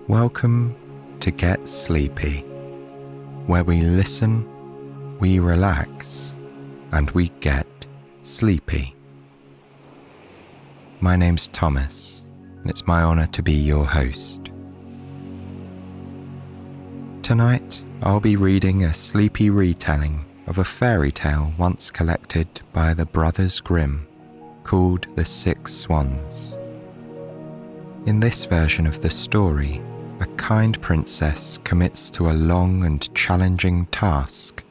Welcome to Get Sleepy, where we listen, we relax, and we get sleepy. My name's Thomas, and it's my honor to be your host. Tonight, I'll be reading a sleepy retelling of a fairy tale once collected by the Brothers Grimm called The Six Swans. In this version of the story, a kind princess commits to a long and challenging task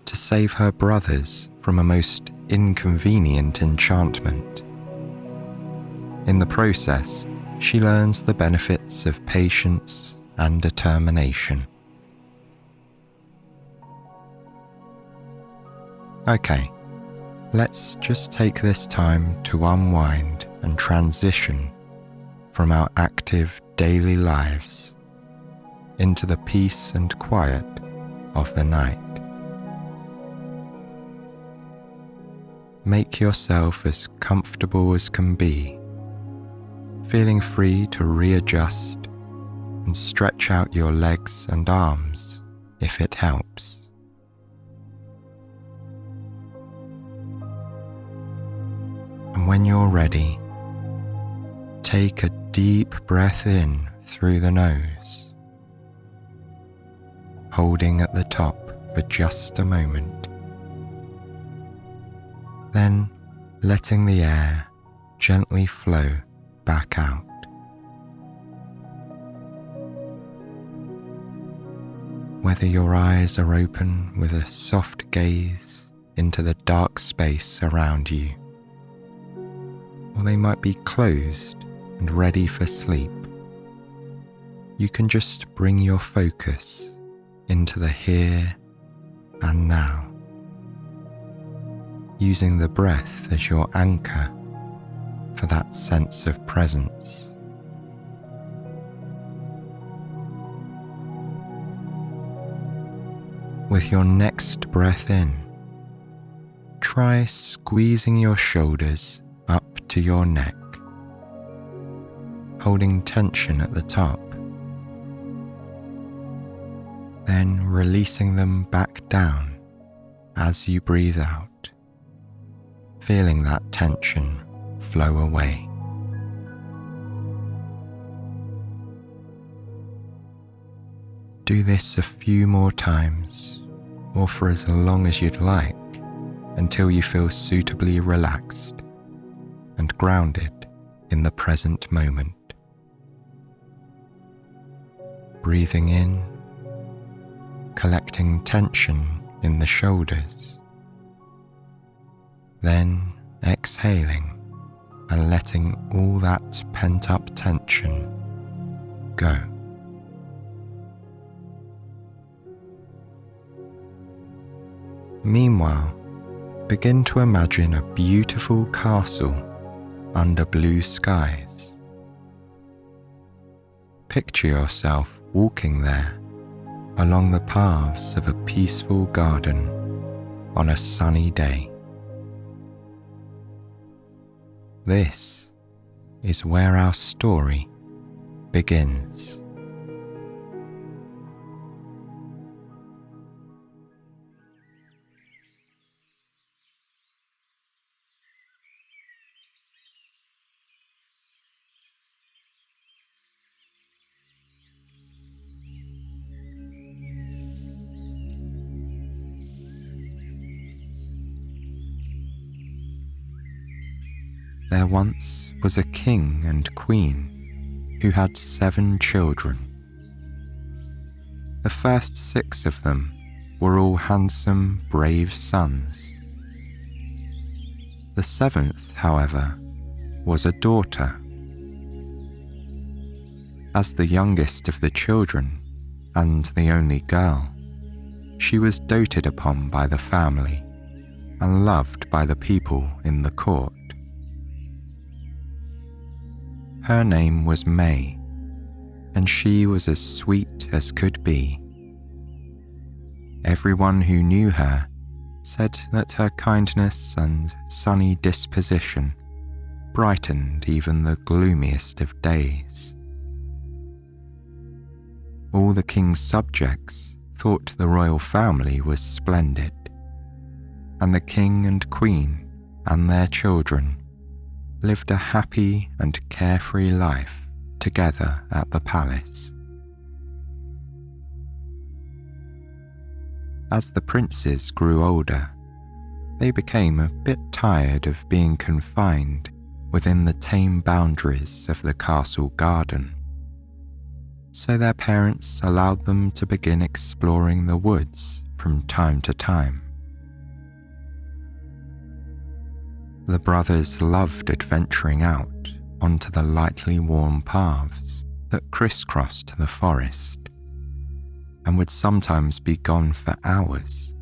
to save her brothers from a most inconvenient enchantment. In the process, she learns the benefits of patience and determination. Okay, let's just take this time to unwind and transition from our active daily lives into the peace and quiet of the night. Make yourself as comfortable as can be, feeling free to readjust and stretch out your legs and arms if it helps. And when you're ready, take a deep breath in through the nose, holding at the top for just a moment, then letting the air gently flow back out. Whether your eyes are open with a soft gaze into the dark space around you, or they might be closed and ready for sleep, you can just bring your focus into the here and now, using the breath as your anchor for that sense of presence. With your next breath in, try squeezing your shoulders up to your neck, holding tension at the top, then releasing them back down as you breathe out, feeling that tension flow away. Do this a few more times, or for as long as you'd like, until you feel suitably relaxed and grounded in the present moment. Breathing in, collecting tension in the shoulders, then exhaling and letting all that pent-up tension go. Meanwhile, begin to imagine a beautiful castle under blue skies. Picture yourself walking there along the paths of a peaceful garden on a sunny day. This is where our story begins. There once was a king and queen who had 7 children. The first 6 of them were all handsome, brave sons. The 7th, however, was a daughter. As the youngest of the children, and the only girl, she was doted upon by the family and loved by the people in the court. Her name was May, and she was as sweet as could be. Everyone who knew her said that her kindness and sunny disposition brightened even the gloomiest of days. all the king's subjects thought the royal family was splendid, and the king and queen and their children lived a happy and carefree life together at the palace. As the princes grew older, they became a bit tired of being confined within the tame boundaries of the castle garden, so their parents allowed them to begin exploring the woods from time to time. The brothers loved adventuring out onto the lightly worn paths that crisscrossed the forest, and would sometimes be gone for hours,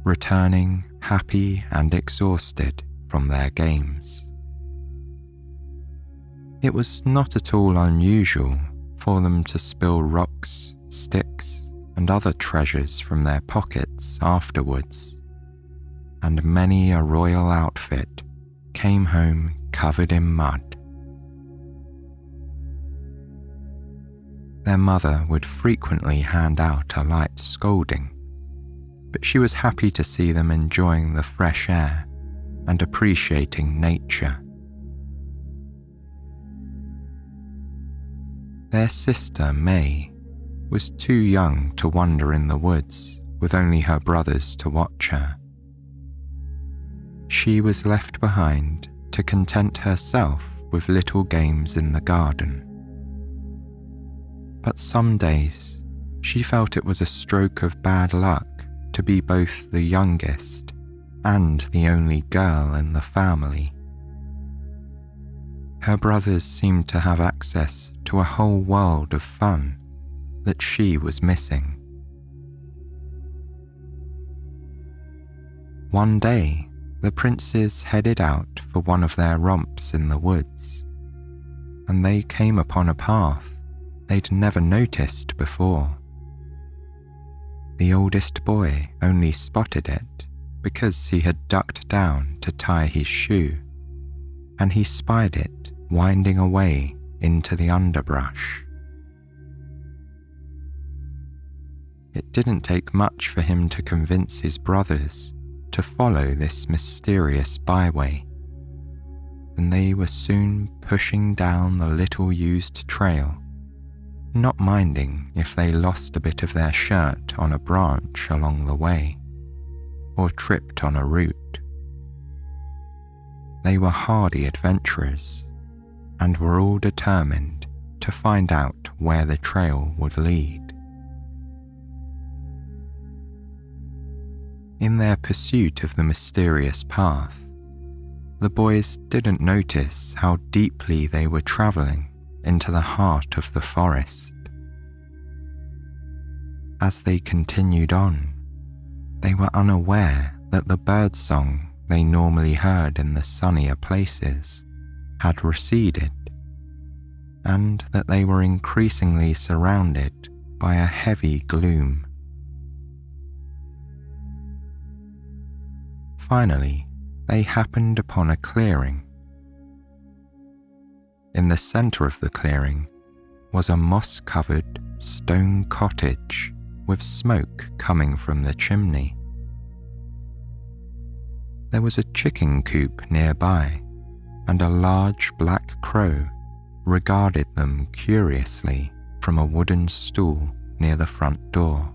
returning happy and exhausted from their games. It was not at all unusual for them to spill rocks, sticks, and other treasures from their pockets afterwards, and many a royal outfit came home covered in mud. Their mother would frequently hand out a light scolding, but she was happy to see them enjoying the fresh air and appreciating nature. Their sister May was too young to wander in the woods with only her brothers to watch her. She was left behind to content herself with little games in the garden. But some days she felt it was a stroke of bad luck to be both the youngest and the only girl in the family. Her brothers seemed to have access to a whole world of fun that she was missing. One day, the princes headed out for one of their romps in the woods, and they came upon a path they'd never noticed before. The oldest boy only spotted it because he had ducked down to tie his shoe, and he spied it winding away into the underbrush. It didn't take much for him to convince his brothers to follow this mysterious byway, and they were soon pushing down the little-used trail, not minding if they lost a bit of their shirt on a branch along the way, or tripped on a root. They were hardy adventurers, and were all determined to find out where the trail would lead. In their pursuit of the mysterious path, the boys didn't notice how deeply they were traveling into the heart of the forest. As they continued on, they were unaware that the birdsong they normally heard in the sunnier places had receded, and that they were increasingly surrounded by a heavy gloom. Finally, they happened upon a clearing. In the center of the clearing was a moss-covered stone cottage with smoke coming from the chimney. There was a chicken coop nearby, and a large black crow regarded them curiously from a wooden stool near the front door.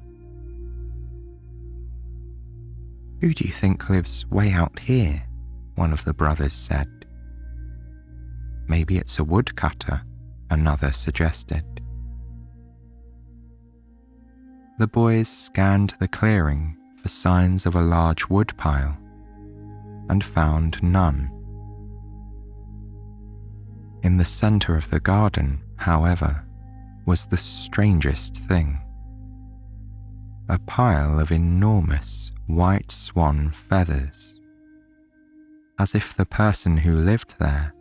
"Who do you think lives way out here?" one of the brothers said. "Maybe it's a woodcutter," another suggested. The boys scanned the clearing for signs of a large woodpile and found none. In the center of the garden, however, was the strangest thing. A pile of enormous white swan feathers, as if the person who lived there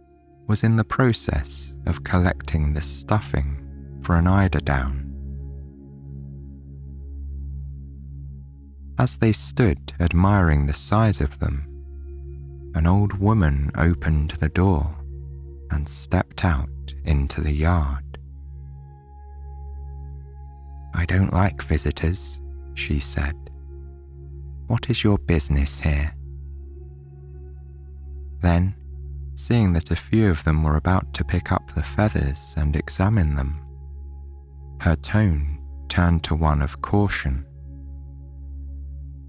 was in the process of collecting the stuffing for an eiderdown. As they stood admiring the size of them, an old woman opened the door and stepped out into the yard. "I don't like visitors," she said. "What is your business here?" Then, seeing that a few of them were about to pick up the feathers and examine them, her tone turned to one of caution.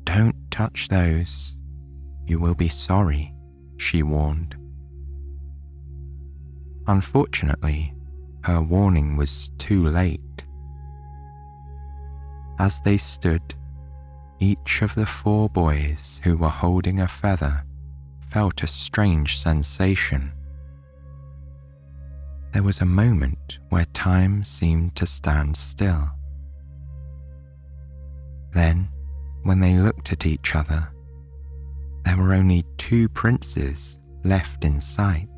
"Don't touch those. You will be sorry," she warned. Unfortunately, her warning was too late. As they stood, each of the 4 boys who were holding a feather felt a strange sensation. There was a moment where time seemed to stand still. Then, when they looked at each other, there were only 2 princes left in sight.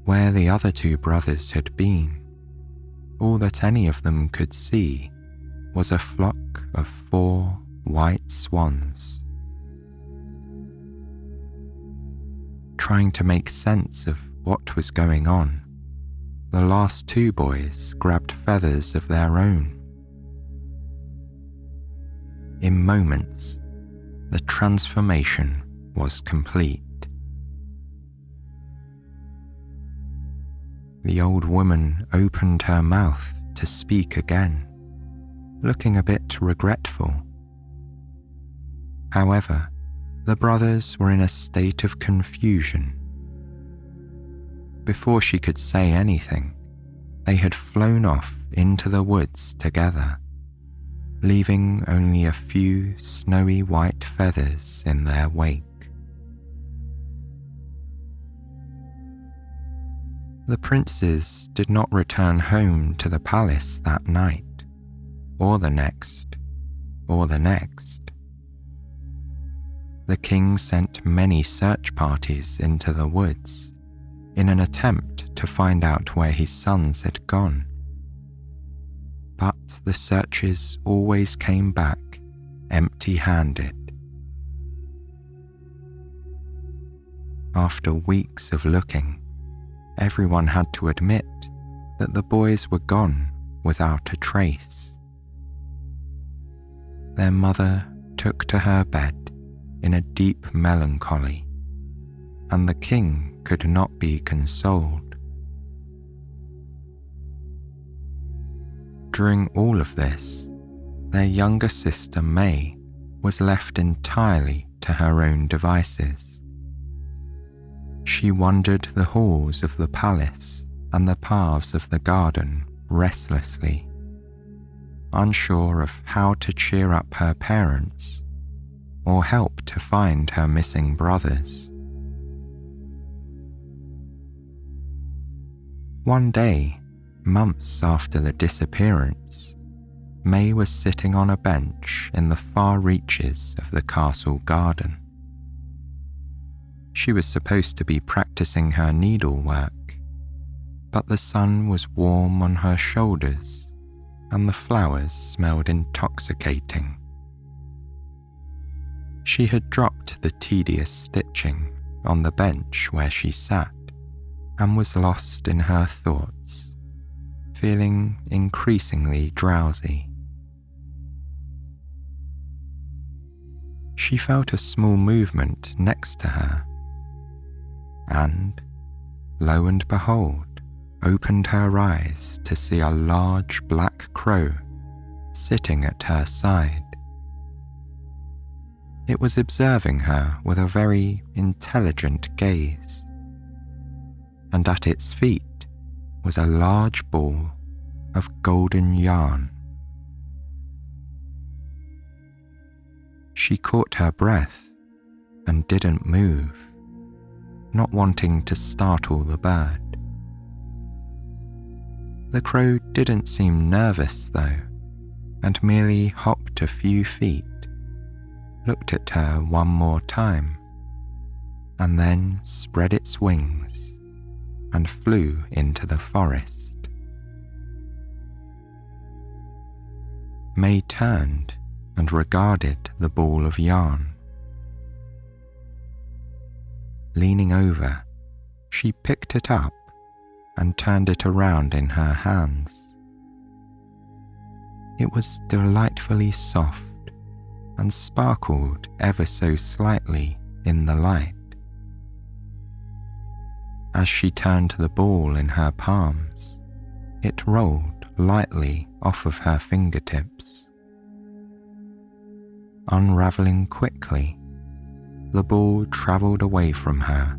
Where the other 2 brothers had been, all that any of them could see was a flock of 4 white swans. Trying to make sense of what was going on, the last 2 boys grabbed feathers of their own. In moments, the transformation was complete. The old woman opened her mouth to speak again, looking a bit regretful. However, the brothers were in a state of confusion. Before she could say anything, they had flown off into the woods together, leaving only a few snowy white feathers in their wake. The princes did not return home to the palace that night, or the next, or the next. The king sent many search parties into the woods in an attempt to find out where his sons had gone. But the searches always came back empty-handed. After weeks of looking, everyone had to admit that the boys were gone without a trace. Their mother took to her bed in a deep melancholy, and the king could not be consoled. During all of this, their younger sister May was left entirely to her own devices. She wandered the halls of the palace and the paths of the garden restlessly, unsure of how to cheer up her parents or help to find her missing brothers. One day, months after the disappearance, May was sitting on a bench in the far reaches of the castle garden. She was supposed to be practicing her needlework, but the sun was warm on her shoulders and the flowers smelled intoxicating. She had dropped the tedious stitching on the bench where she sat and was lost in her thoughts, feeling increasingly drowsy. She felt a small movement next to her, and, lo and behold, opened her eyes to see a large black crow sitting at her side. It was observing her with a very intelligent gaze, and at its feet was a large ball of golden yarn. She caught her breath and didn't move, not wanting to startle the bird. The crow didn't seem nervous though, and merely hopped a few feet, looked at her one more time, and then spread its wings and flew into the forest. May turned and regarded the ball of yarn. Leaning over, she picked it up and turned it around in her hands. It was delightfully soft and sparkled ever so slightly in the light. As she turned the ball in her palms, it rolled lightly off of her fingertips. Unraveling quickly, the ball travelled away from her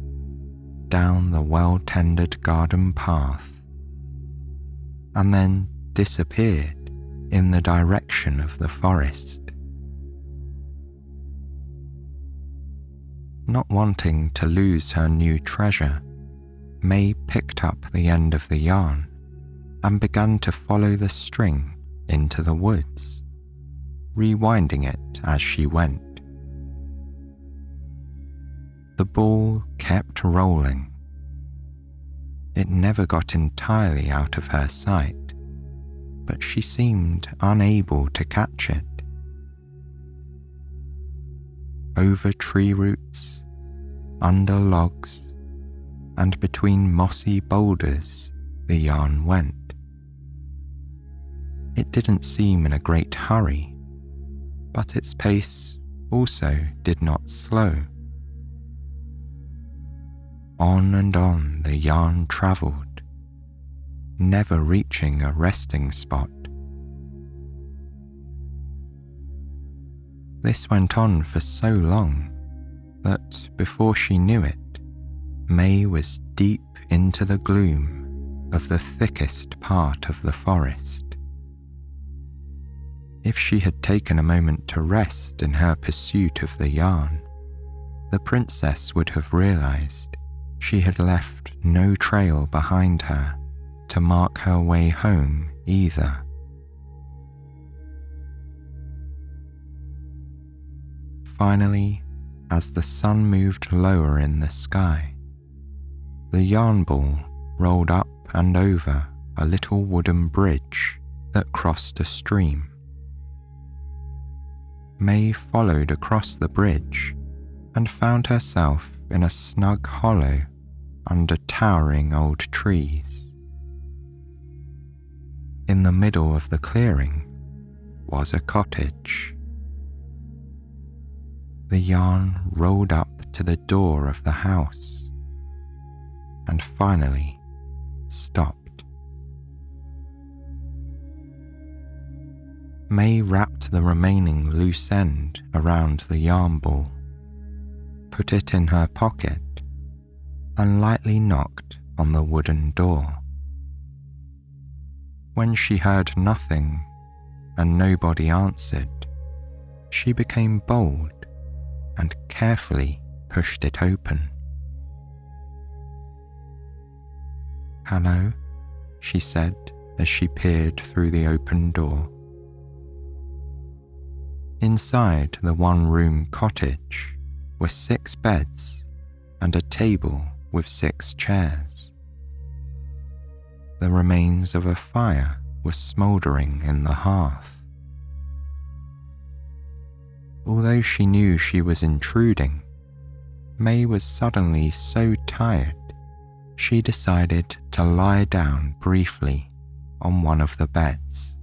down the well-tended garden path and then disappeared in the direction of the forest. Not wanting to lose her new treasure, May picked up the end of the yarn and began to follow the string into the woods, rewinding it as she went. The ball kept rolling. It never got entirely out of her sight, but she seemed unable to catch it. Over tree roots, under logs, and between mossy boulders the yarn went. It didn't seem in a great hurry, but its pace also did not slow. On and on the yarn travelled, never reaching a resting spot. This went on for so long that before she knew it, May was deep into the gloom of the thickest part of the forest. If she had taken a moment to rest in her pursuit of the yarn, the princess would have realized she had left no trail behind her to mark her way home either. Finally, as the sun moved lower in the sky, the yarn ball rolled up and over a little wooden bridge that crossed a stream. May followed across the bridge and found herself in a snug hollow under towering old trees. In the middle of the clearing was a cottage. The yarn rolled up to the door of the house and finally stopped. May wrapped the remaining loose end around the yarn ball, put it in her pocket, and lightly knocked on the wooden door. When she heard nothing and nobody answered, she became bold and carefully pushed it open. "Hello," she said as she peered through the open door. Inside the one-room cottage were 6 beds and a table with 6 chairs. The remains of a fire were smouldering in the hearth. Although she knew she was intruding, May was suddenly so tired she decided to lie down briefly on one of the beds.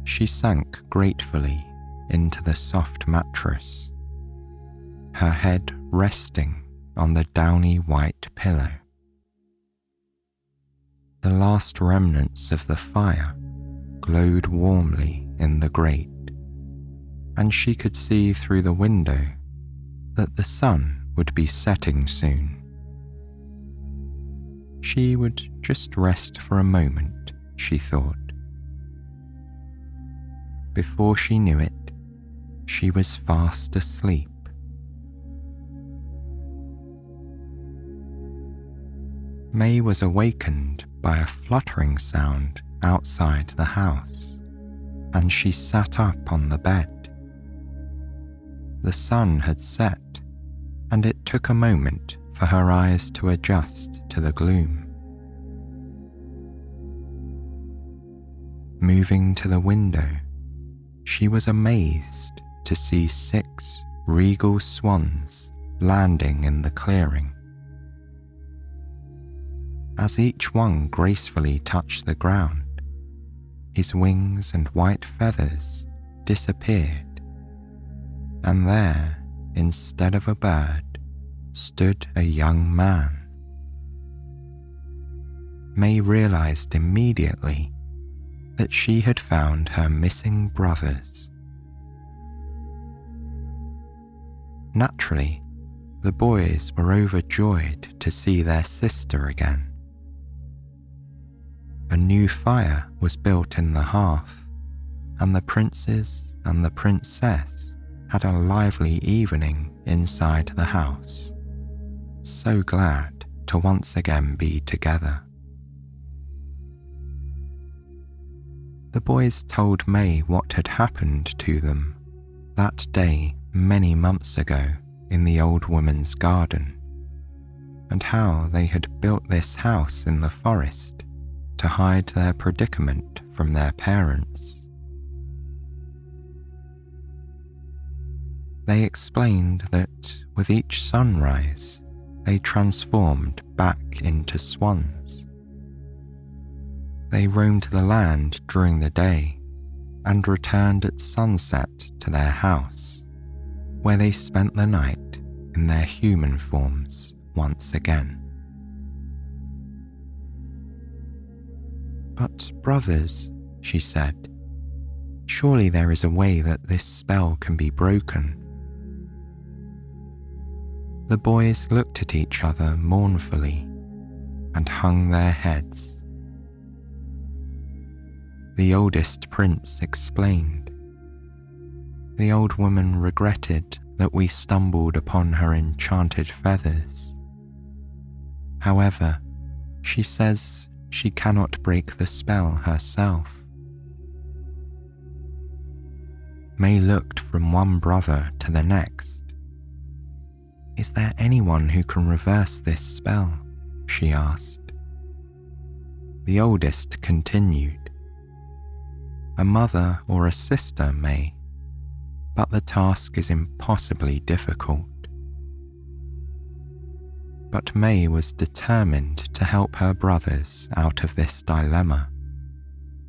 She sank gratefully into the soft mattress, her head resting on the downy white pillow. The last remnants of the fire glowed warmly in the grate, and she could see through the window that the sun would be setting soon. She would just rest for a moment, she thought. Before she knew it, she was fast asleep. May was awakened by a fluttering sound outside the house, and she sat up on the bed. The sun had set, and it took a moment for her eyes to adjust to the gloom. Moving to the window, she was amazed to see 6 regal swans landing in the clearing. As each one gracefully touched the ground, his wings and white feathers disappeared, and there, instead of a bird, stood a young man. May realized immediately that she had found her missing brothers. Naturally, the boys were overjoyed to see their sister again. A new fire was built in the hearth, and the princes and the princess had a lively evening inside the house, so glad to once again be together. The boys told May what had happened to them that day many months ago in the old woman's garden, and how they had built this house in the forest to hide their predicament from their parents. They explained that with each sunrise, they transformed back into swans. They roamed the land during the day and returned at sunset to their house, where they spent the night in their human forms once again. "But brothers," she said, "surely there is a way that this spell can be broken." The boys looked at each other mournfully and hung their heads. The oldest prince explained. The old woman regretted that we stumbled upon her enchanted feathers. However, she says she cannot break the spell herself. May looked from one brother to the next. "Is there anyone who can reverse this spell?" she asked. The oldest continued. "A mother or a sister may, but the task is impossibly difficult." But May was determined to help her brothers out of this dilemma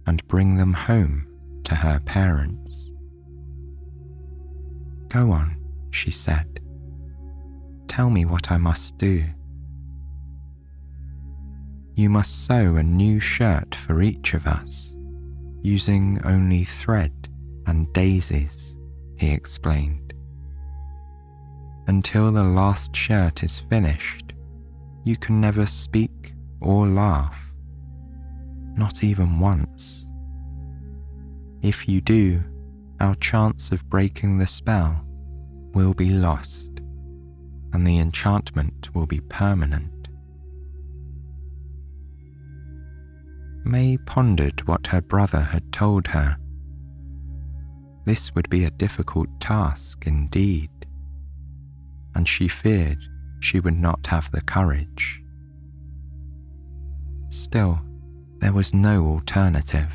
and bring them home to her parents. "Go on," she said. "Tell me what I must do." "You must sew a new shirt for each of us, using only thread and daisies," he explained. "Until the last shirt is finished, you can never speak or laugh, not even once. If you do, our chance of breaking the spell will be lost, and the enchantment will be permanent." May pondered what her brother had told her. This would be a difficult task indeed, and she feared she would not have the courage. Still, there was no alternative.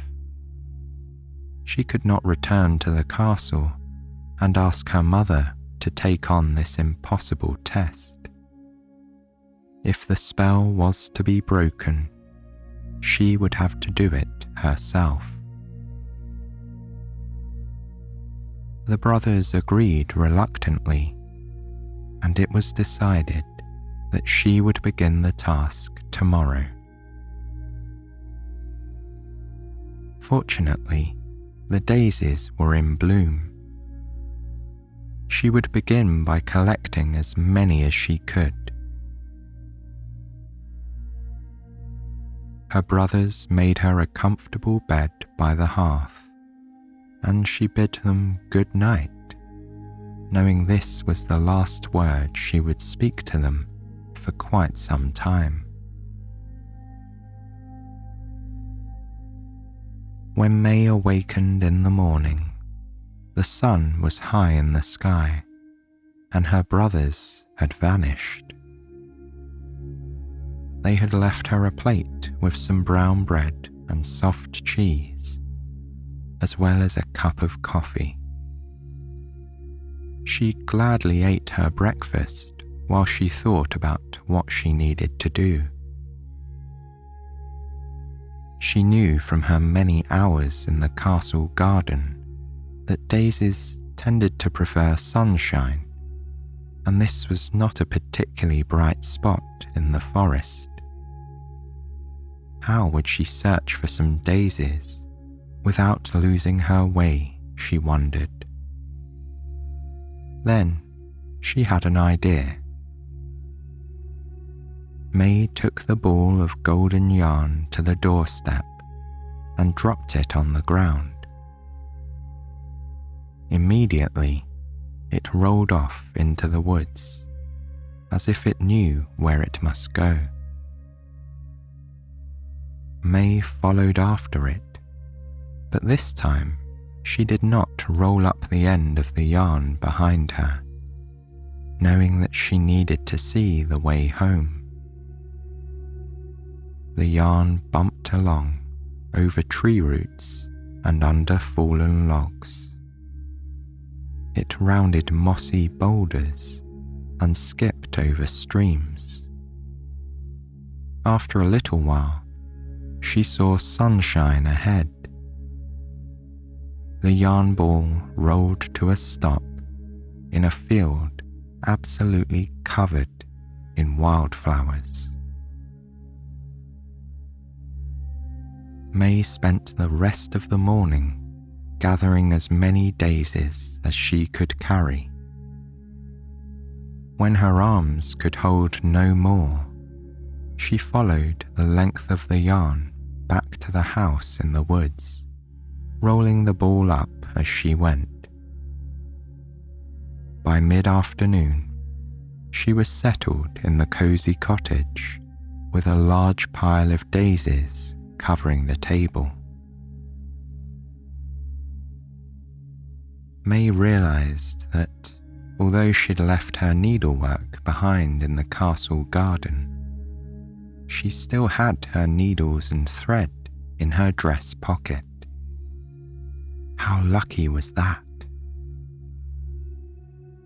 She could not return to the castle and ask her mother to take on this impossible test. If the spell was to be broken, she would have to do it herself. The brothers agreed reluctantly, and it was decided that she would begin the task tomorrow. Fortunately, the daisies were in bloom. She would begin by collecting as many as she could. Her brothers made her a comfortable bed by the hearth, and she bid them good night, knowing this was the last word she would speak to them for quite some time. When May awakened in the morning, the sun was high in the sky, and her brothers had vanished. They had left her a plate with some brown bread and soft cheese, as well as a cup of coffee. She gladly ate her breakfast while she thought about what she needed to do. She knew from her many hours in the castle garden that daisies tended to prefer sunshine, and this was not a particularly bright spot in the forest. How would she search for some daisies without losing her way, she wondered. Then she had an idea. May took the ball of golden yarn to the doorstep and dropped it on the ground. Immediately, it rolled off into the woods, as if it knew where it must go. May followed after it, but this time she did not roll up the end of the yarn behind her, knowing that she needed to see the way home. The yarn bumped along over tree roots and under fallen logs. It rounded mossy boulders and skipped over streams. After a little while, she saw sunshine ahead. The yarn ball rolled to a stop in a field absolutely covered in wildflowers. May spent the rest of the morning gathering as many daisies as she could carry. When her arms could hold no more, she followed the length of the yarn back to the house in the woods, rolling the ball up as she went. By mid-afternoon, she was settled in the cozy cottage with a large pile of daisies covering the table. May realized that although she'd left her needlework behind in the castle garden, she still had her needles and thread in her dress pocket. How lucky was that?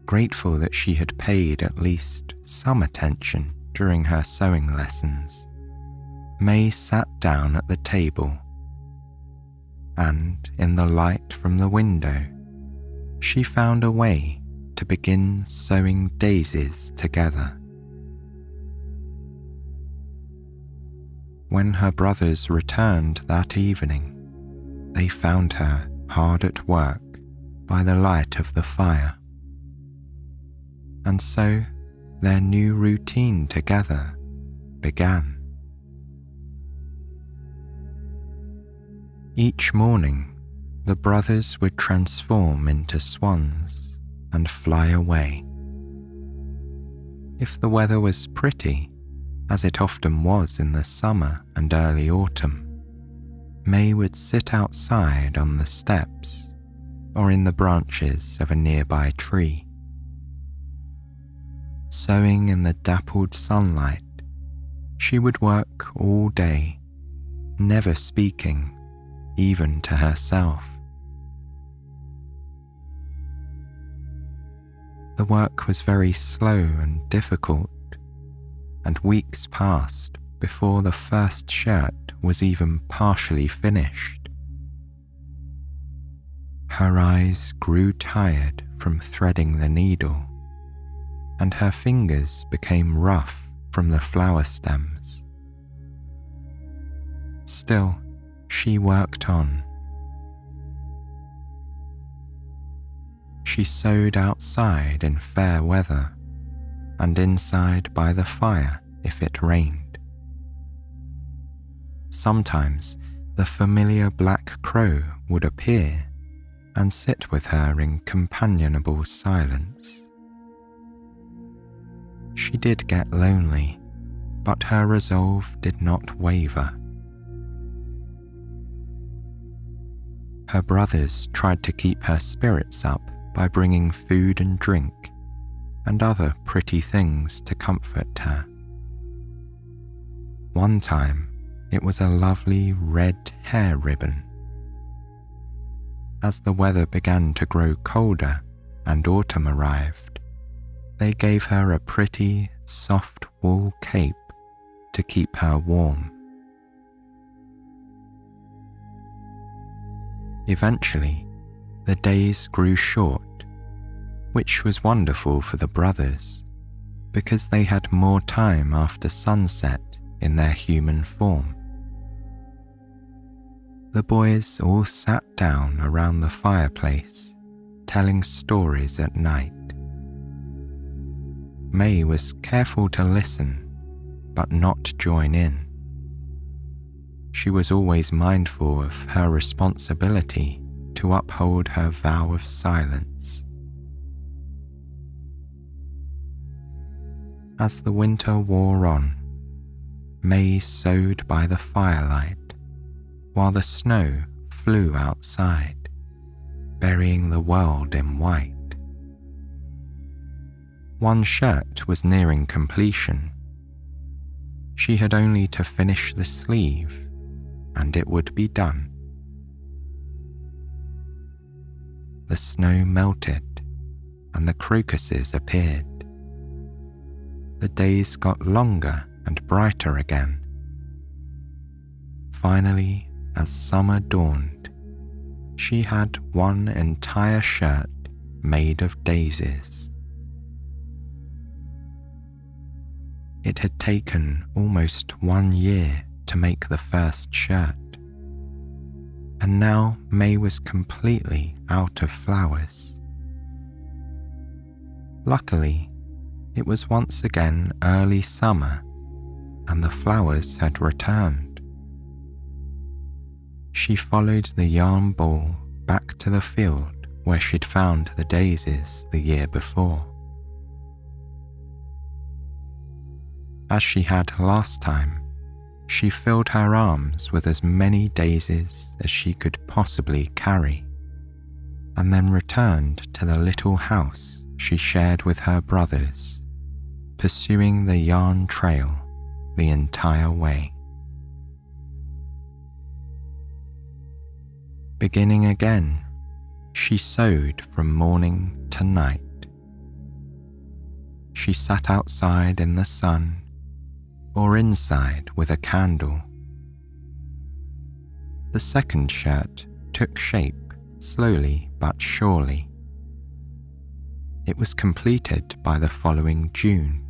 Grateful that she had paid at least some attention during her sewing lessons, May sat down at the table, and in the light from the window, she found a way to begin sewing daisies together. When her brothers returned that evening, they found her hard at work by the light of the fire. And so their new routine together began. Each morning, the brothers would transform into swans and fly away. If the weather was pretty, as it often was in the summer and early autumn, May would sit outside on the steps or in the branches of a nearby tree. Sewing in the dappled sunlight, she would work all day, never speaking even to herself. The work was very slow and difficult, and weeks passed before the first shirt was even partially finished. Her eyes grew tired from threading the needle, and her fingers became rough from the flower stems. Still, she worked on. She sewed outside in fair weather, and inside by the fire if it rained. Sometimes the familiar black crow would appear and sit with her in companionable silence. She did get lonely, but her resolve did not waver. Her brothers tried to keep her spirits up by bringing food and drink and other pretty things to comfort her. One time, it was a lovely red hair ribbon. As the weather began to grow colder and autumn arrived, they gave her a pretty, soft wool cape to keep her warm. Eventually, the days grew short, which was wonderful for the brothers because they had more time after sunset in their human form. The boys all sat down around the fireplace, telling stories at night. May was careful to listen, but not join in. She was always mindful of her responsibility to uphold her vow of silence. As the winter wore on, May sewed by the firelight while the snow flew outside, burying the world in white. One shirt was nearing completion. She had only to finish the sleeve, and it would be done. The snow melted, and the crocuses appeared. The days got longer and brighter again. Finally, as summer dawned, she had one entire shirt made of daisies. It had taken almost 1 year to make the first shirt, and now May was completely out of flowers. Luckily, it was once again early summer, and the flowers had returned. She followed the yarn ball back to the field where she'd found the daisies the year before. As she had last time, she filled her arms with as many daisies as she could possibly carry, and then returned to the little house she shared with her brothers, pursuing the yarn trail the entire way. Beginning again, she sewed from morning to night. She sat outside in the sun or inside with a candle. The second shirt took shape slowly but surely. It was completed by the following June.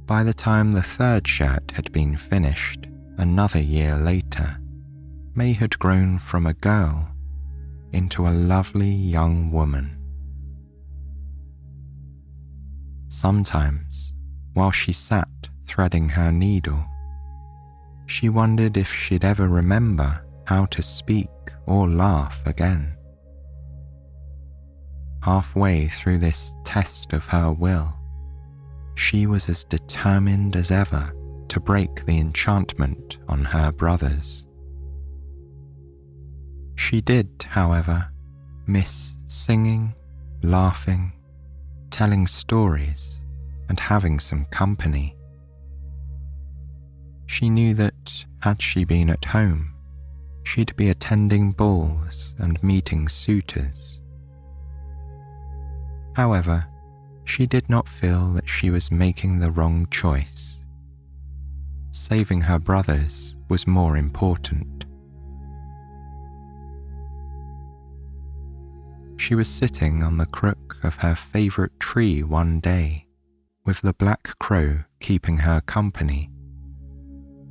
By the time the third shirt had been finished, another year later, May had grown from a girl into a lovely young woman. Sometimes, while she sat threading her needle, she wondered if she'd ever remember how to speak or laugh again. Halfway through this test of her will, she was as determined as ever to break the enchantment on her brothers. She did, however, miss singing, laughing, telling stories, and having some company. She knew that, had she been at home, she'd be attending balls and meeting suitors. However, she did not feel that she was making the wrong choice. Saving her brothers was more important. She was sitting on the crook of her favourite tree one day, with the black crow keeping her company,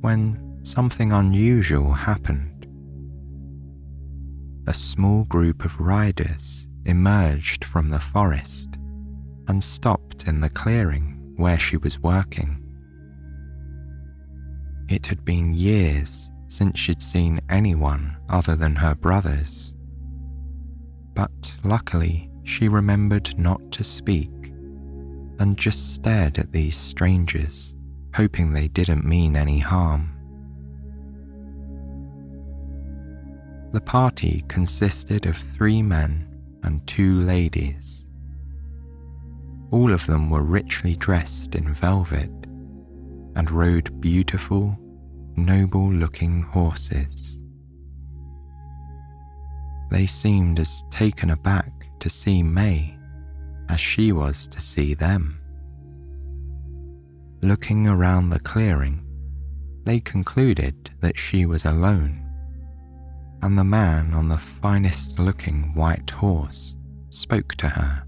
when something unusual happened. A small group of riders emerged from the forest and stopped in the clearing where she was working. It had been years since she'd seen anyone other than her brothers, but luckily she remembered not to speak and just stared at these strangers, hoping they didn't mean any harm. The party consisted of 3 men and 2 ladies. All of them were richly dressed in velvet and rode beautiful, noble-looking horses. They seemed as taken aback to see May as she was to see them. Looking around the clearing, they concluded that she was alone, and the man on the finest-looking white horse spoke to her.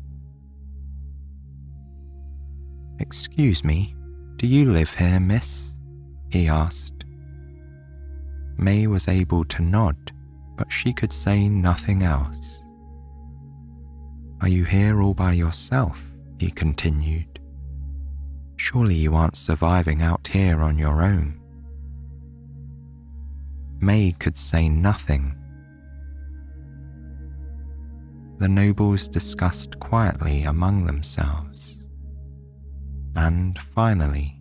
"Excuse me, do you live here, miss?" he asked. May was able to nod, but she could say nothing else. "Are you here all by yourself?" he continued. "Surely you aren't surviving out here on your own." May could say nothing. The nobles discussed quietly among themselves, and finally,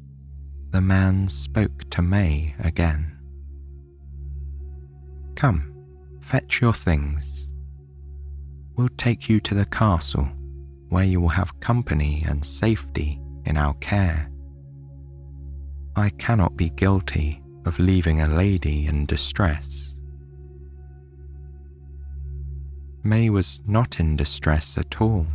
the man spoke to May again. "Come, fetch your things. We'll take you to the castle, where you will have company and safety in our care. I cannot be guilty of leaving a lady in distress." May was not in distress at all.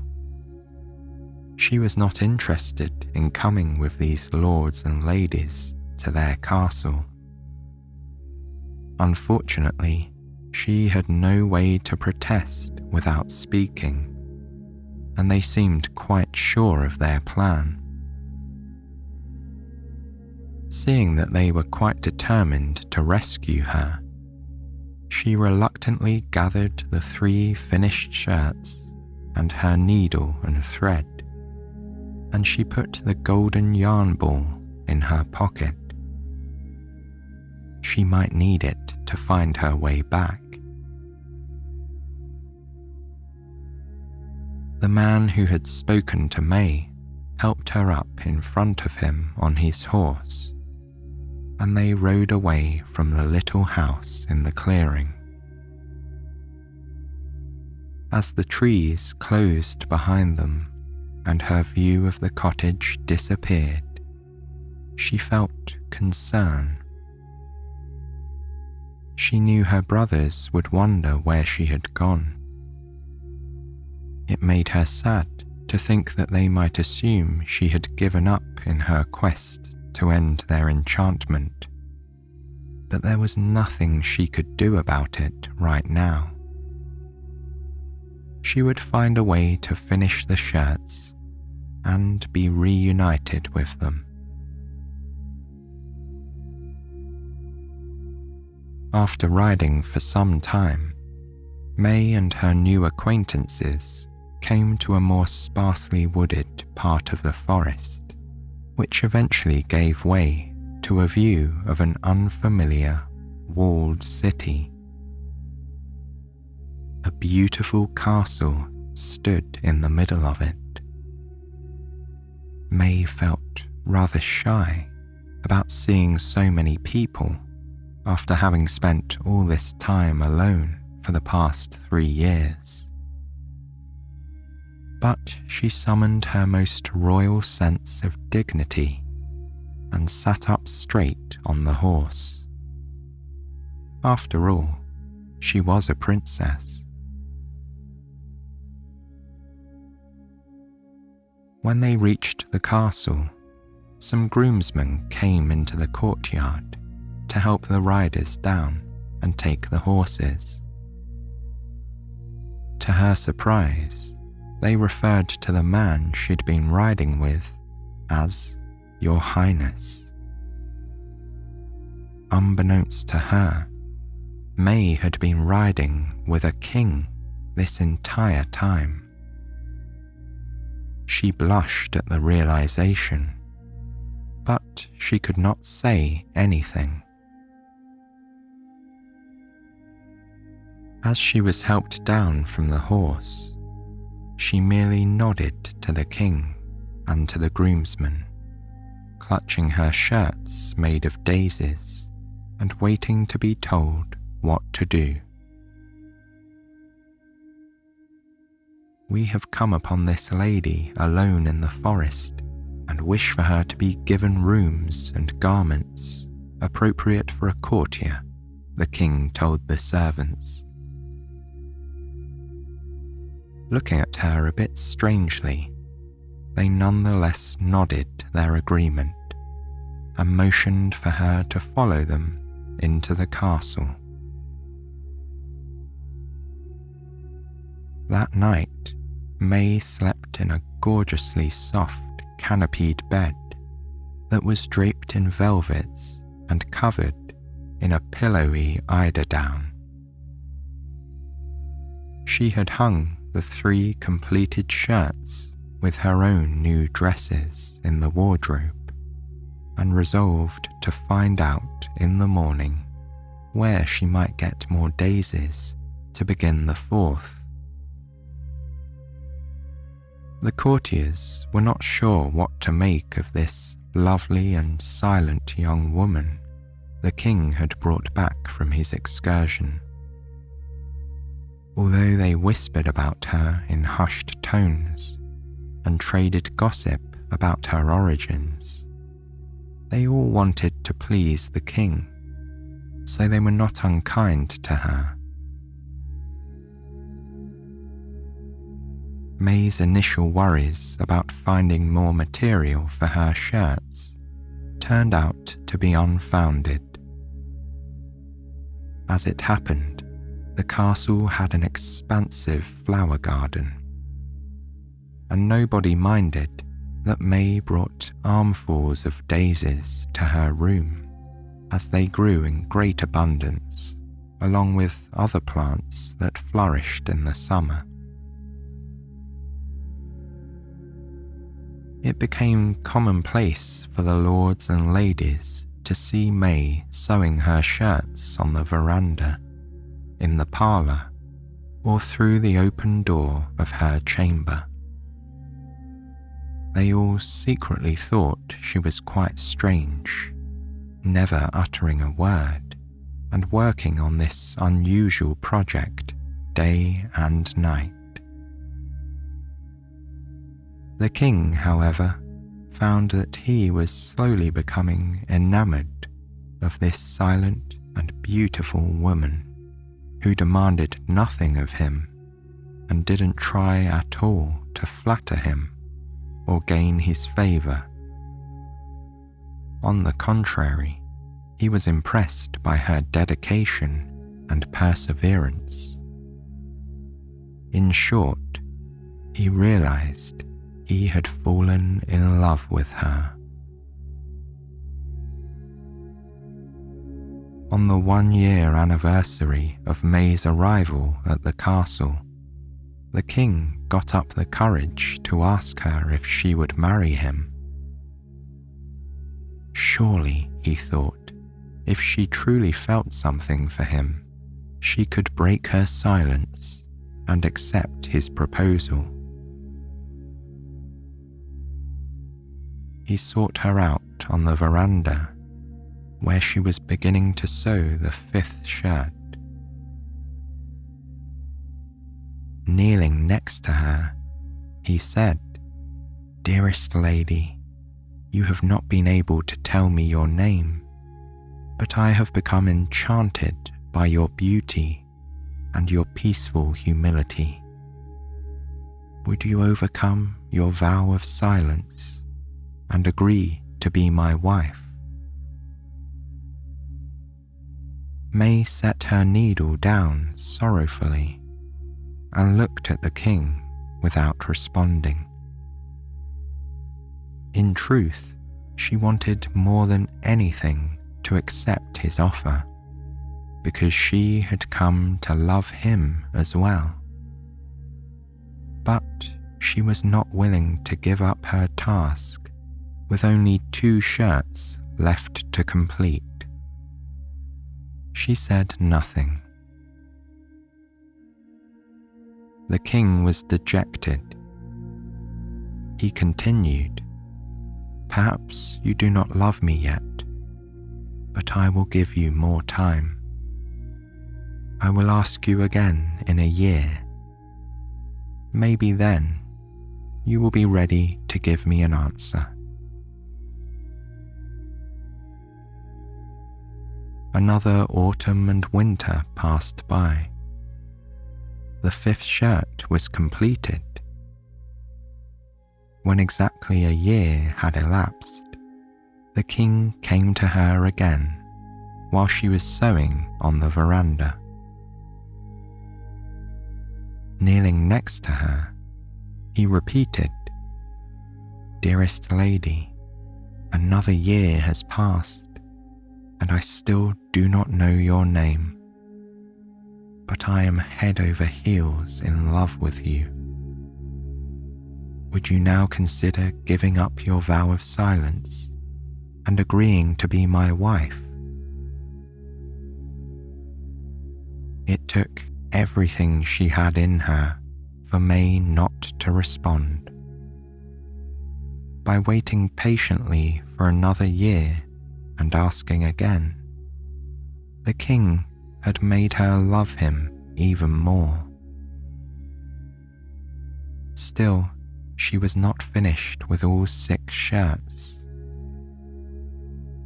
She was not interested in coming with these lords and ladies to their castle. Unfortunately, she had no way to protest without speaking, and they seemed quite sure of their plan. Seeing that they were quite determined to rescue her, she reluctantly gathered the 3 finished shirts and her needle and thread, and she put the golden yarn ball in her pocket. She might need it to find her way back. The man who had spoken to May helped her up in front of him on his horse, and they rode away from the little house in the clearing. As the trees closed behind them and her view of the cottage disappeared, she felt concern. She knew her brothers would wonder where she had gone. It made her sad to think that they might assume she had given up in her quest to end their enchantment, but there was nothing she could do about it right now. She would find a way to finish the shirts and be reunited with them. After riding for some time, May and her new acquaintances came to a more sparsely wooded part of the forest, which eventually gave way to a view of an unfamiliar, walled city. A beautiful castle stood in the middle of it. May felt rather shy about seeing so many people after having spent all this time alone for the past 3 years. But she summoned her most royal sense of dignity and sat up straight on the horse. After all, she was a princess. When they reached the castle, some groomsmen came into the courtyard to help the riders down and take the horses. To her surprise, they referred to the man she'd been riding with as Your Highness. Unbeknownst to her, May had been riding with a king this entire time. She blushed at the realization, but she could not say anything. As she was helped down from the horse, she merely nodded to the king and to the groomsmen, clutching her shirts made of daisies and waiting to be told what to do. "We have come upon this lady alone in the forest and wish for her to be given rooms and garments appropriate for a courtier," the king told the servants. Looking at her a bit strangely, they nonetheless nodded their agreement, and motioned for her to follow them into the castle. That night, May slept in a gorgeously soft, canopied bed that was draped in velvets and covered in a pillowy eiderdown. She had hung the 3 completed shirts with her own new dresses in the wardrobe and resolved to find out in the morning where she might get more daisies to begin the 4th. The courtiers were not sure what to make of this lovely and silent young woman the king had brought back from his excursion. Although they whispered about her in hushed tones and traded gossip about her origins, they all wanted to please the king, so they were not unkind to her. May's initial worries about finding more material for her shirts turned out to be unfounded. As it happened, the castle had an expansive flower garden, and nobody minded that May brought armfuls of daisies to her room as they grew in great abundance, along with other plants that flourished in the summer. It became commonplace for the lords and ladies to see May sewing her shirts on the veranda, in the parlour, or through the open door of her chamber. They all secretly thought she was quite strange, never uttering a word and working on this unusual project day and night. The king, however, found that he was slowly becoming enamoured of this silent and beautiful woman who demanded nothing of him and didn't try at all to flatter him or gain his favour. On the contrary, he was impressed by her dedication and perseverance. In short, he realised he had fallen in love with her. On the 1-year anniversary of May's arrival at the castle, the king got up the courage to ask her if she would marry him. Surely, he thought, if she truly felt something for him, she could break her silence and accept his proposal. He sought her out on the veranda, where she was beginning to sew the 5th shirt. Kneeling next to her, he said, "Dearest lady, you have not been able to tell me your name, but I have become enchanted by your beauty and your peaceful humility. Would you overcome your vow of silence and agree to be my wife?" May set her needle down sorrowfully and looked at the king without responding. In truth, she wanted more than anything to accept his offer, because she had come to love him as well. But she was not willing to give up her task with only 2 shirts left to complete. She said nothing. The king was dejected. He continued, "Perhaps you do not love me yet, but I will give you more time. I will ask you again in a year. Maybe then you will be ready to give me an answer." Another autumn and winter passed by. The 5th shirt was completed. When exactly a year had elapsed, The king came to her again while she was sewing on the veranda. Kneeling next to her, he repeated, "Dearest lady, another year has passed, and I still do not know your name. But I am head over heels in love with you. Would you now consider giving up your vow of silence and agreeing to be my wife?" It took everything she had in her for May not to respond. By waiting patiently for another year and asking again, the king had made her love him even more. Still, she was not finished with all 6 shirts.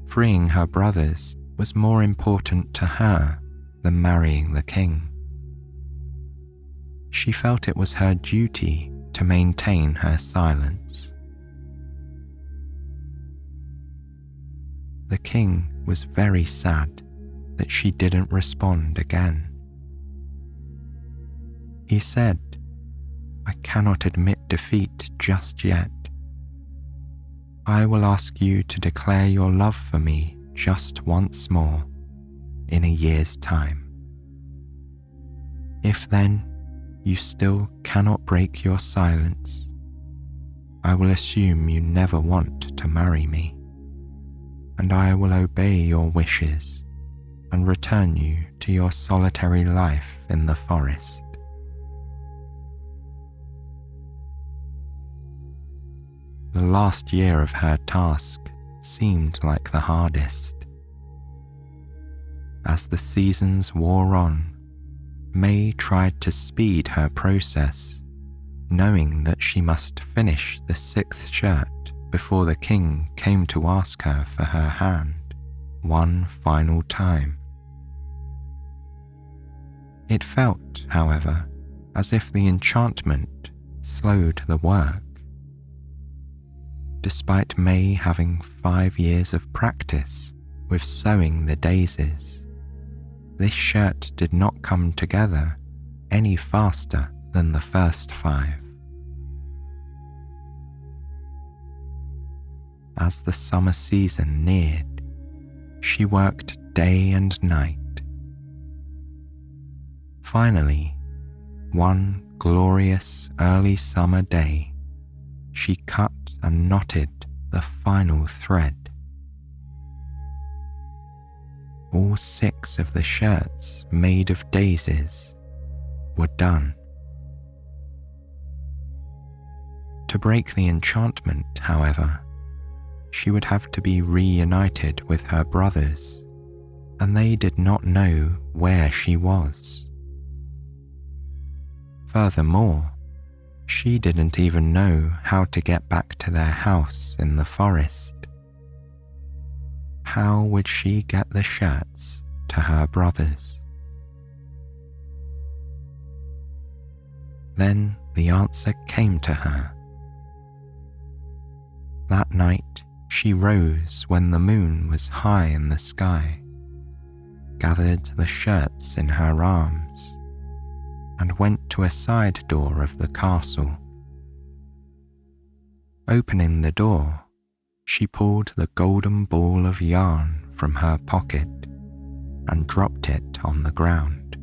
Freeing her brothers was more important to her than marrying the king. She felt it was her duty to maintain her silence. The king was very sad that she didn't respond again. He said, "I cannot admit defeat just yet. I will ask you to declare your love for me just once more in a year's time. If then you still cannot break your silence, I will assume you never want to marry me, and I will obey your wishes and return you to your solitary life in the forest." The last year of her task seemed like the hardest. As the seasons wore on, May tried to speed her process, knowing that she must finish the 6th shirt before the king came to ask her for her hand one final time. It felt, however, as if the enchantment slowed the work. Despite May having 5 years of practice with sewing the daisies, this shirt did not come together any faster than the first 5. As the summer season neared, she worked day and night. Finally, one glorious early summer day, she cut and knotted the final thread. All 6 of the shirts made of daisies were done. To break the enchantment, however, she would have to be reunited with her brothers, and they did not know where she was. Furthermore, she didn't even know how to get back to their house in the forest. How would she get the shirts to her brothers? Then the answer came to her. That night she rose when the moon was high in the sky, gathered the shirts in her arms, and went to a side door of the castle. Opening the door, she pulled the golden ball of yarn from her pocket and dropped it on the ground.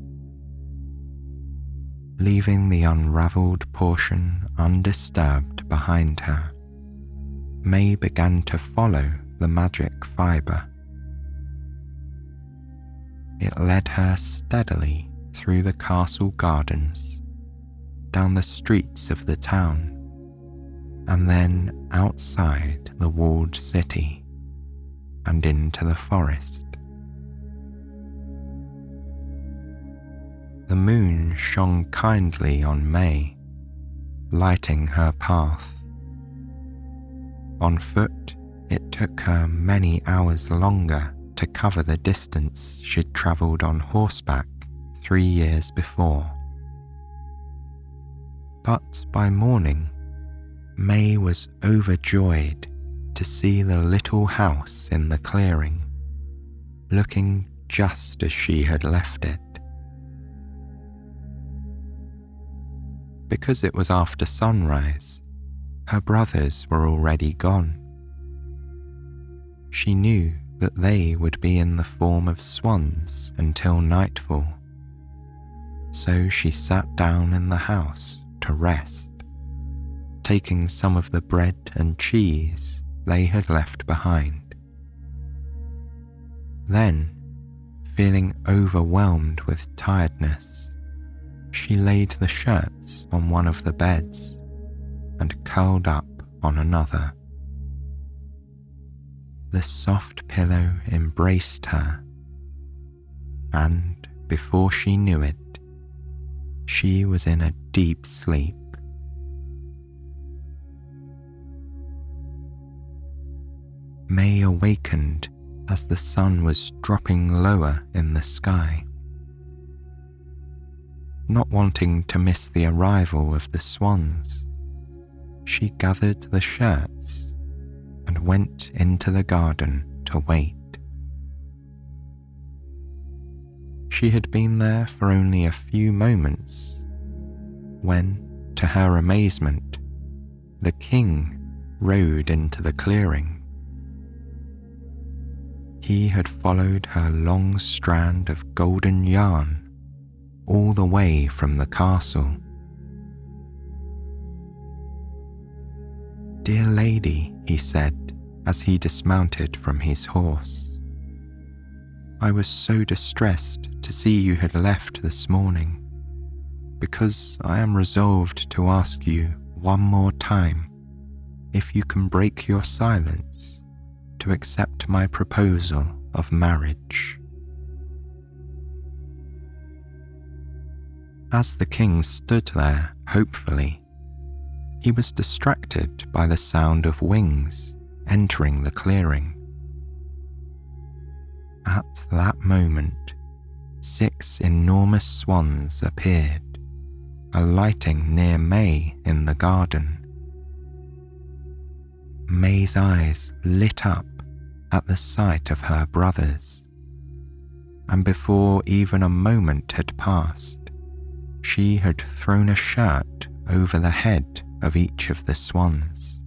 Leaving the unravelled portion undisturbed behind her, May began to follow the magic fibre. It led her steadily through the castle gardens, down the streets of the town, and then outside the walled city and into the forest. The moon shone kindly on May, lighting her path. On foot, it took her many hours longer to cover the distance she'd travelled on horseback 3 years before. But by morning, May was overjoyed to see the little house in the clearing, looking just as she had left it. Because it was after sunrise, her brothers were already gone. She knew that they would be in the form of swans until nightfall, so she sat down in the house to rest, taking some of the bread and cheese they had left behind. Then, feeling overwhelmed with tiredness, she laid the shirts on one of the beds and curled up on another. The soft pillow embraced her, and before she knew it, she was in a deep sleep. May awakened as the sun was dropping lower in the sky. Not wanting to miss the arrival of the swans, she gathered the shirts and went into the garden to wait. She had been there for only a few moments when, to her amazement, the king rode into the clearing. He had followed her long strand of golden yarn all the way from the castle. "Dear lady," he said as he dismounted from his horse, "I was so distressed to see you had left this morning, because I am resolved to ask you one more time if you can break your silence to accept my proposal of marriage." As the king stood there hopefully, he was distracted by the sound of wings entering the clearing. At that moment, 6 enormous swans appeared, alighting near May in the garden. May's eyes lit up at the sight of her brothers, and before even a moment had passed, she had thrown a shirt over the head of each of the swans.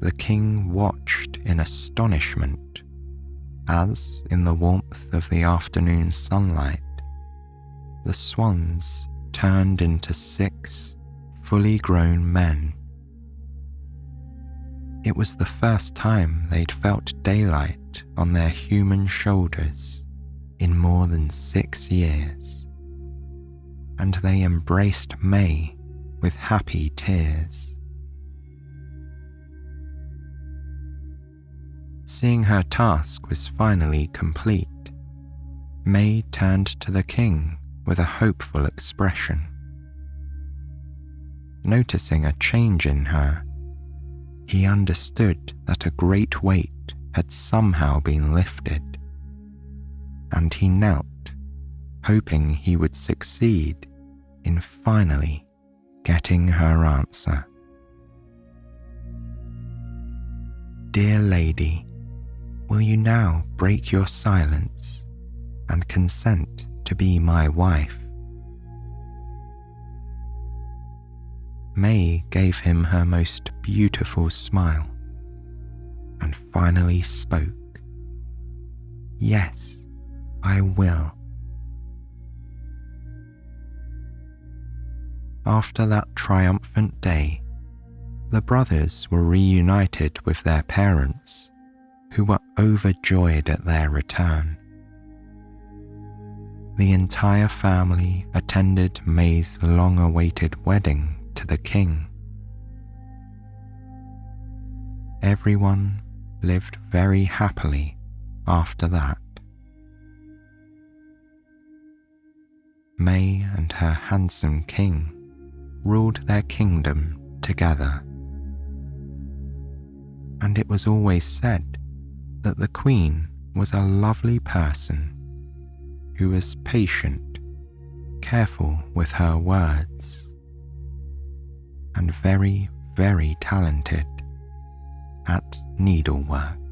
The king watched in astonishment as, in the warmth of the afternoon sunlight, the swans turned into 6 fully grown men. It was the first time they'd felt daylight on their human shoulders in more than 6 years, and they embraced May with happy tears. Seeing her task was finally complete, May turned to the king with a hopeful expression. Noticing a change in her, he understood that a great weight had somehow been lifted, and he knelt, hoping he would succeed in finally getting her answer. "Dear lady, will you now break your silence and consent to be my wife?" May gave him her most beautiful smile and finally spoke. "Yes, I will." After that triumphant day, the brothers were reunited with their parents, who were overjoyed at their return. The entire family attended May's long-awaited wedding to the king. Everyone lived very happily after that. May and her handsome king ruled their kingdom together, and it was always said that the queen was a lovely person who was patient, careful with her words, and very, very talented at needlework.